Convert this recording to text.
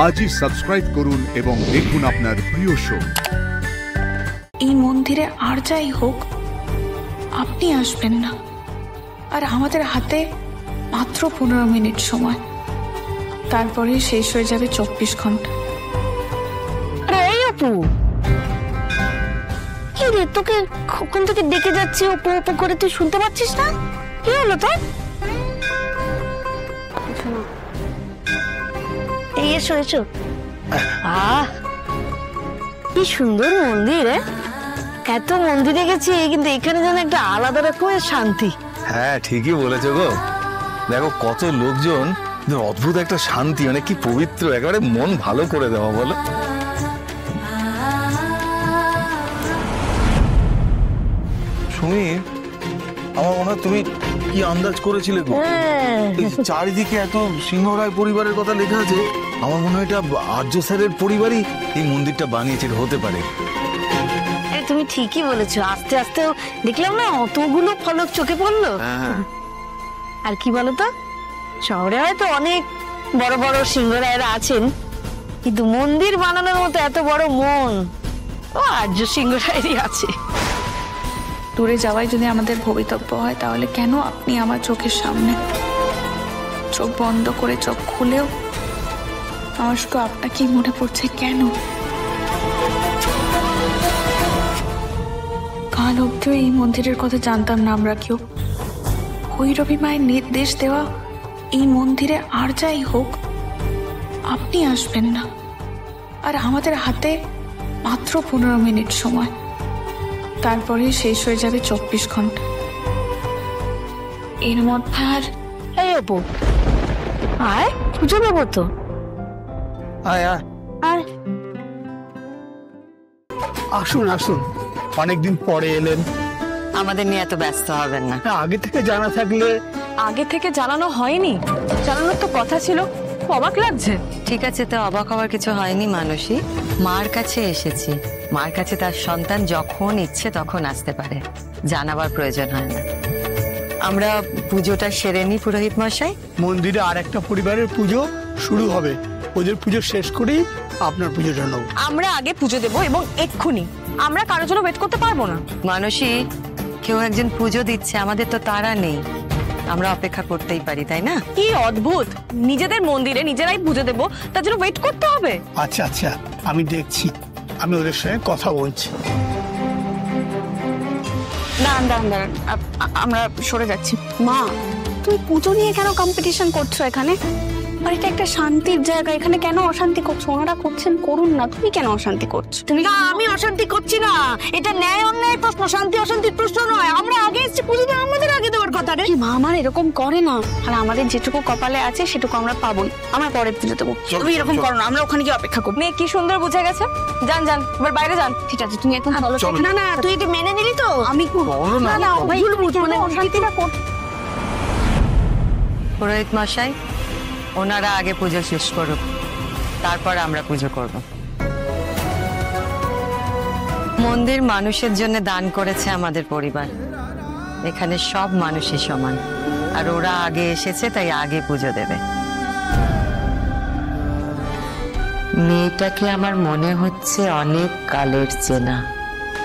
আজই সাবস্ক্রাইব করুন এবং দেখুন আপনার প্রিয় শো। এই মন্দিরে আর যাই হোক আপনি আসবেন না, আর আমাদের হাতে মাত্র 15 মিনিট সময়, তারপরে শেষ হয়ে যাবে 24 ঘন্টা। আরে এই অপু, কি রে, তোকে কখন থেকে ডেকে যাচ্ছি অপু অপু করে, তুই শুনতে পাচ্ছিস না? কি হলো তোর? এই এসো এসো। কি সুন্দর মন্দির রে। এত মন্দিরে গেছি কিন্তু এখানে যেন একটা আলাদা রকমের শান্তি। হ্যাঁ ঠিকই বলেছো গো, দেখো কত লোকজন, অদ্ভুত একটা শান্তি, মানে কি পবিত্র, একেবারে মন ভালো করে দেওয়া। বলো সমীর, আমার মনে হয় তুমি কি আন্দাজ করেছিলে গো? চারিদিকে এত সিংহরায় পরিবারের কথা লেখা আছে, আমার মনে হয় এটা আর্য স্যারের পরিবারই এই মন্দিরটা বানিয়েছে, হতে পারে। তুমি ঠিকই বলেছো, আস্তে আস্তে দেখলাম না অতগুলো ফলক চোখে পড়লো। আর কি বলতো, শহরে হয়তো অনেক বড় বড় সিংহরায়রা আছেন, কিন্তু মন্দির বানানোর মতো এত বড় মন ও আর্য সিংহরায়েরই আছে। দূরে যাওয়াই যদি আমাদের ভবিতব্য হয়, তাহলে কেন আপনি আমার চোখের সামনে? চোখ বন্ধ করে চোখ খুলেও আমার শুধু আপনাকেই মনে পড়ছে কেন? কাল অব্দিও এই মন্দিরের কথা জানতাম না আমরা কেউ। ভৈরবী মায়ের নির্দেশ দেওয়া এই মন্দিরে আর যাই হোক আপনি আসবেন না, আর আমাদের হাতে মাত্র 15 মিনিট সময়, তারপরে শেষ হয়ে যাবে 24 ঘন্টা। এর মধ্যে আর এই অপু, আয় পুজো দেবো তো। আয় আয় আর আসুন আসুন, অনেকদিন পরে এলেন। আমাদের নিয়ে এত ব্যস্ত হবেন না। আগে থেকে জানা থাকলে। আগে থেকে জানানো হয়নি, জানানোর তো কথা ছিল। অবাক লাগছে। ঠিক আছে, তো অবাক হওয়ার কিছু হয়নি মানসী। মার কাছে এসেছি, মার কাছে তার সন্তান যখন ইচ্ছে তখন আসতে পারে, জানাবার প্রয়োজন হয় না। আমরা পুজোটা সেরে নি পুরোহিত মশাই। মন্দিরে আর একটা পরিবারের পুজো শুরু হবে, ওদের পুজো শেষ করেই আপনার পুজোটা নেব। আমরা আগে পুজো দেবো এবং এক্ষুনি, আমরা কারোর জন্য ওয়েট করতে পারবো না। মানসী, কেউ একজন পুজো দিচ্ছে, আমাদের তো তাড়া নেই, আমরা অপেক্ষা করতেই পারি, তাই না? কি অদ্ভুত, নিজেদের মন্দিরে নিজেরাই পুজো দেবো, তার জন্য ওয়েট করতে হবে? আচ্ছা আচ্ছা, আমি দেখছি, আমি ওদের সঙ্গে কথা বলছি। দাঁড়ান দাঁড়ান দাঁড়ান, আমরা সরে যাচ্ছি। মা, তুমি পুজো নিয়ে কেন কম্পিটিশন করছো এখানে? আর এটা একটা শান্তির জায়গা, এখানে কেন অশান্তি করছো? ওনারা করছেন করুন না, তুমি কেন অশান্তি করছো? তুমি আমি অশান্তি করছি না, এটা ন্যায় অন্যায় প্রশ্ন, শান্তি অশান্তির প্রশ্ন নয়। আমরা আগে এসেছি, পুজোটা আমাদের আগে দেওয়ার কথা রে। মা আমার এরকম করে না, আর আমাদের যেটুকু কপালে আছে সেটুকু আমরা পাবোই, আমরা পরে পুজো দেবো। তুমি এরকম করো না, আমরা ওখানে গিয়ে অপেক্ষা করবো। মেয়ে কি সুন্দর বুঝে গেছে। যান যান, এবার বাইরে যান। ঠিক আছে, তুমি এখন চলো। না না, তুই এটা মেনে নিলি তো? আমি না না ভুল বুঝবো না, অশান্তিটা কর। পুরোহিত মশাই, ওনারা আগে পুজো শেষ করুক, তারপর আমরা পুজো করব। মন্দির মানুষের জন্য দান করেছে আমাদের পরিবার, এখানে সব মানুষই সমান, আর ওরা আগে এসেছে তাই আগে পুজো দেবে। মেয়েটাকে আমার মনে হচ্ছে অনেক কালের চেনা।